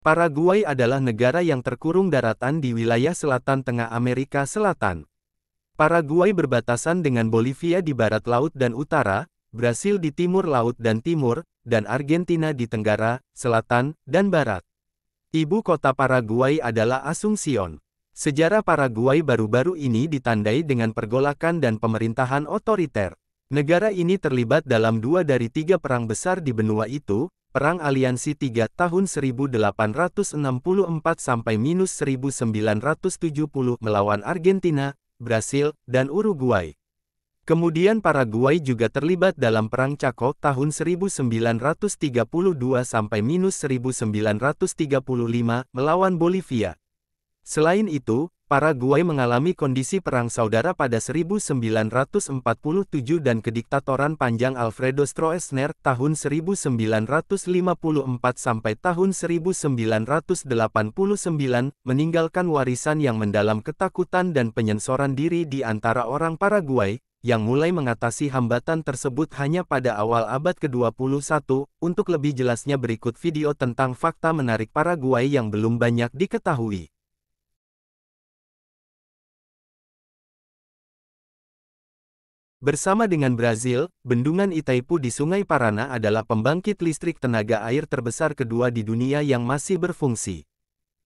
Paraguay adalah negara yang terkurung daratan di wilayah selatan tengah Amerika Selatan. Paraguay berbatasan dengan Bolivia di barat laut dan utara, Brasil di timur laut dan timur, dan Argentina di tenggara, selatan, dan barat. Ibu kota Paraguay adalah Asunción. Sejarah Paraguay baru-baru ini ditandai dengan pergolakan dan pemerintahan otoriter. Negara ini terlibat dalam 2 dari 3 perang besar di benua itu, Perang Aliansi 3 tahun 1864–1970 melawan Argentina, Brasil, dan Uruguay. Kemudian Paraguay juga terlibat dalam Perang Chaco tahun 1932–1935 melawan Bolivia. Selain itu, Paraguay mengalami kondisi perang saudara pada 1947 dan kediktatoran panjang Alfredo Stroessner tahun 1954 sampai tahun 1989, meninggalkan warisan yang mendalam ketakutan dan penyensoran diri di antara orang Paraguay, yang mulai mengatasi hambatan tersebut hanya pada awal abad ke-21. Untuk lebih jelasnya berikut video tentang fakta menarik Paraguay yang belum banyak diketahui. Bersama dengan Brasil, Bendungan Itaipu di Sungai Parana adalah pembangkit listrik tenaga air terbesar kedua di dunia yang masih berfungsi.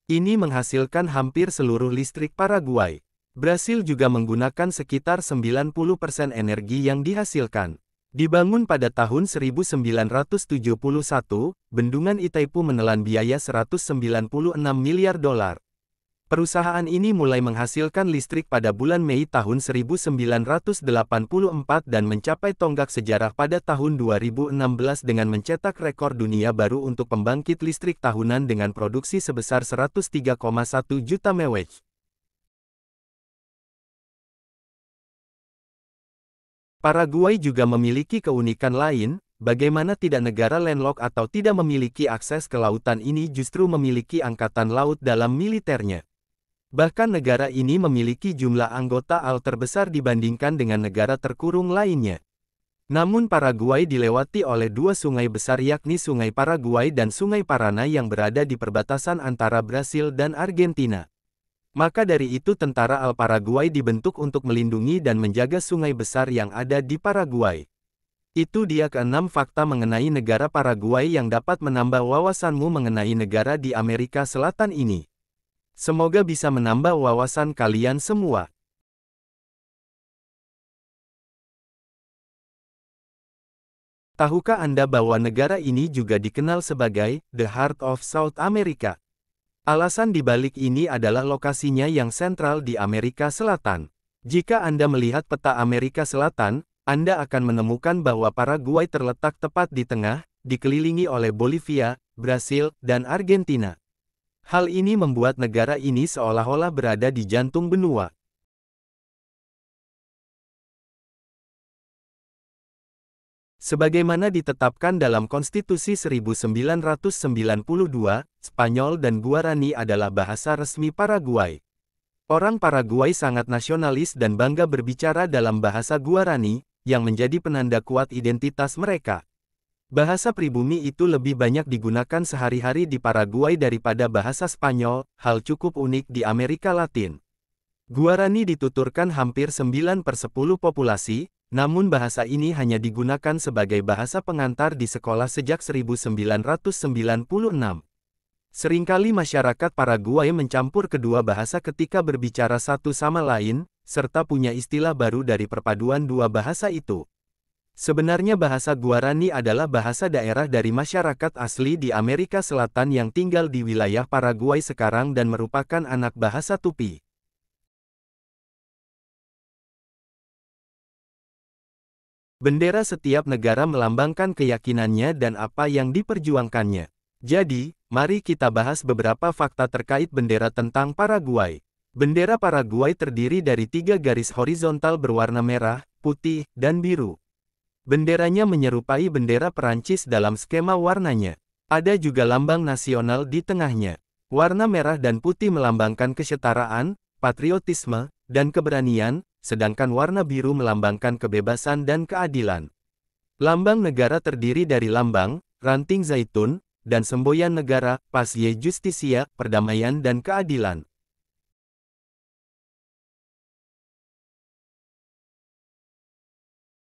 Ini menghasilkan hampir seluruh listrik Paraguay. Brasil juga menggunakan sekitar 90% energi yang dihasilkan. Dibangun pada tahun 1971, Bendungan Itaipu menelan biaya $196 miliar. Perusahaan ini mulai menghasilkan listrik pada bulan Mei tahun 1984 dan mencapai tonggak sejarah pada tahun 2016 dengan mencetak rekor dunia baru untuk pembangkit listrik tahunan dengan produksi sebesar 103,1 juta MW. Paraguay juga memiliki keunikan lain, bagaimana tidak negara landlocked atau tidak memiliki akses ke lautan ini justru memiliki angkatan laut dalam militernya. Bahkan negara ini memiliki jumlah anggota AL terbesar dibandingkan dengan negara terkurung lainnya. Namun Paraguay dilewati oleh 2 sungai besar yakni Sungai Paraguay dan Sungai Parana yang berada di perbatasan antara Brasil dan Argentina. Maka dari itu tentara AL Paraguay dibentuk untuk melindungi dan menjaga sungai besar yang ada di Paraguay. Itu dia ke-6 fakta mengenai negara Paraguay yang dapat menambah wawasanmu mengenai negara di Amerika Selatan ini. Semoga bisa menambah wawasan kalian semua. Tahukah Anda bahwa negara ini juga dikenal sebagai The Heart of South America? Alasan dibalik ini adalah lokasinya yang sentral di Amerika Selatan. Jika Anda melihat peta Amerika Selatan, Anda akan menemukan bahwa Paraguay terletak tepat di tengah, dikelilingi oleh Bolivia, Brasil, dan Argentina. Hal ini membuat negara ini seolah-olah berada di jantung benua. Sebagaimana ditetapkan dalam Konstitusi 1992, Spanyol dan Guarani adalah bahasa resmi Paraguay. Orang Paraguay sangat nasionalis dan bangga berbicara dalam bahasa Guarani, yang menjadi penanda kuat identitas mereka. Bahasa pribumi itu lebih banyak digunakan sehari-hari di Paraguay daripada bahasa Spanyol, hal cukup unik di Amerika Latin. Guarani dituturkan hampir 9/10 populasi, namun bahasa ini hanya digunakan sebagai bahasa pengantar di sekolah sejak 1996. Seringkali masyarakat Paraguay mencampur kedua bahasa ketika berbicara satu sama lain, serta punya istilah baru dari perpaduan dua bahasa itu. Sebenarnya bahasa Guarani adalah bahasa daerah dari masyarakat asli di Amerika Selatan yang tinggal di wilayah Paraguay sekarang dan merupakan anak bahasa Tupi. Bendera setiap negara melambangkan keyakinannya dan apa yang diperjuangkannya. Jadi, mari kita bahas beberapa fakta terkait bendera tentang Paraguay. Bendera Paraguay terdiri dari 3 garis horizontal berwarna merah, putih, dan biru. Benderanya menyerupai bendera Perancis dalam skema warnanya. Ada juga lambang nasional di tengahnya. Warna merah dan putih melambangkan kesetaraan, patriotisme, dan keberanian, sedangkan warna biru melambangkan kebebasan dan keadilan. Lambang negara terdiri dari lambang, ranting zaitun, dan semboyan negara, Paz y Justicia, perdamaian dan keadilan.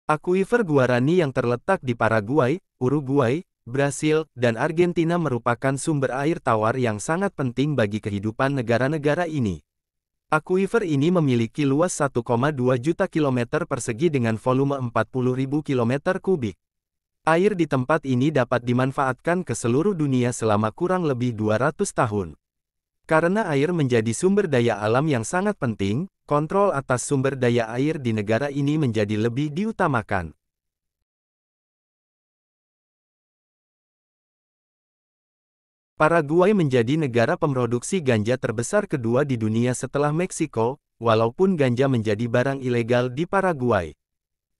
Akuifer Guarani yang terletak di Paraguay, Uruguay, Brasil, dan Argentina merupakan sumber air tawar yang sangat penting bagi kehidupan negara-negara ini. Akuifer ini memiliki luas 1,2 juta kilometer persegi dengan volume 40.000 kilometer kubik. Air di tempat ini dapat dimanfaatkan ke seluruh dunia selama kurang lebih 200 tahun. Karena air menjadi sumber daya alam yang sangat penting, kontrol atas sumber daya air di negara ini menjadi lebih diutamakan. Paraguay menjadi negara pemroduksi ganja terbesar kedua di dunia setelah Meksiko, walaupun ganja menjadi barang ilegal di Paraguay.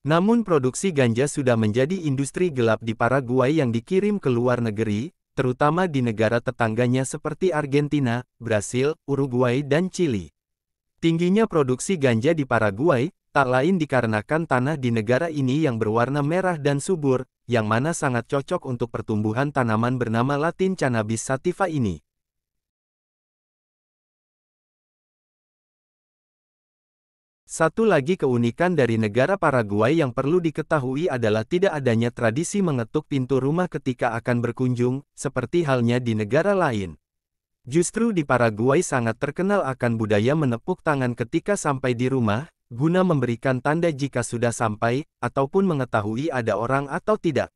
Namun produksi ganja sudah menjadi industri gelap di Paraguay yang dikirim ke luar negeri, terutama di negara tetangganya seperti Argentina, Brasil, Uruguay dan Chili. Tingginya produksi ganja di Paraguay, tak lain dikarenakan tanah di negara ini yang berwarna merah dan subur, yang mana sangat cocok untuk pertumbuhan tanaman bernama Latin Cannabis sativa ini. Satu lagi keunikan dari negara Paraguay yang perlu diketahui adalah tidak adanya tradisi mengetuk pintu rumah ketika akan berkunjung, seperti halnya di negara lain. Justru di Paraguay sangat terkenal akan budaya menepuk tangan ketika sampai di rumah, guna memberikan tanda jika sudah sampai, ataupun mengetahui ada orang atau tidak.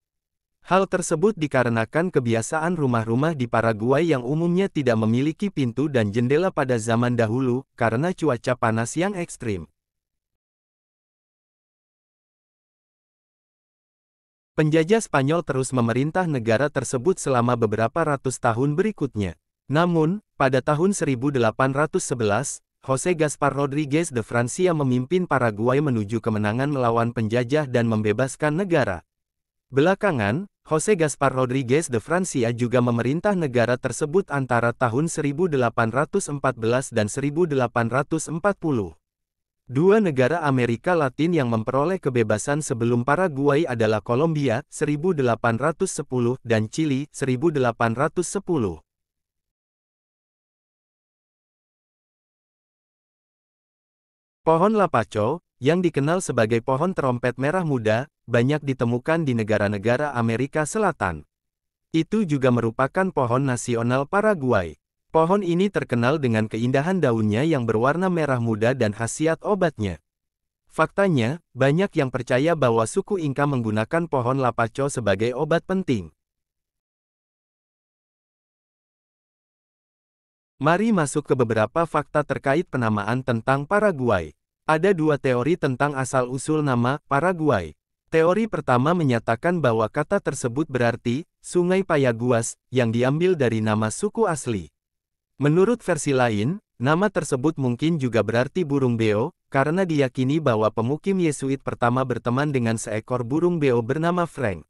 Hal tersebut dikarenakan kebiasaan rumah-rumah di Paraguay yang umumnya tidak memiliki pintu dan jendela pada zaman dahulu, karena cuaca panas yang ekstrim. Penjajah Spanyol terus memerintah negara tersebut selama beberapa ratus tahun berikutnya. Namun, pada tahun 1811, José Gaspar Rodríguez de Francia memimpin Paraguay menuju kemenangan melawan penjajah dan membebaskan negara. Belakangan, José Gaspar Rodríguez de Francia juga memerintah negara tersebut antara tahun 1814 dan 1840. Dua negara Amerika Latin yang memperoleh kebebasan sebelum Paraguay adalah Kolombia, 1810, dan Chili, 1810. Pohon lapacho, yang dikenal sebagai pohon trompet merah muda, banyak ditemukan di negara-negara Amerika Selatan. Itu juga merupakan pohon nasional Paraguay. Pohon ini terkenal dengan keindahan daunnya yang berwarna merah muda dan khasiat obatnya. Faktanya, banyak yang percaya bahwa suku Inka menggunakan pohon lapacho sebagai obat penting. Mari masuk ke beberapa fakta terkait penamaan tentang Paraguay. Ada dua teori tentang asal-usul nama Paraguay. Teori pertama menyatakan bahwa kata tersebut berarti Sungai Payaguas, yang diambil dari nama suku asli. Menurut versi lain, nama tersebut mungkin juga berarti burung beo, karena diyakini bahwa pemukim Yesuit pertama berteman dengan seekor burung beo bernama Frank.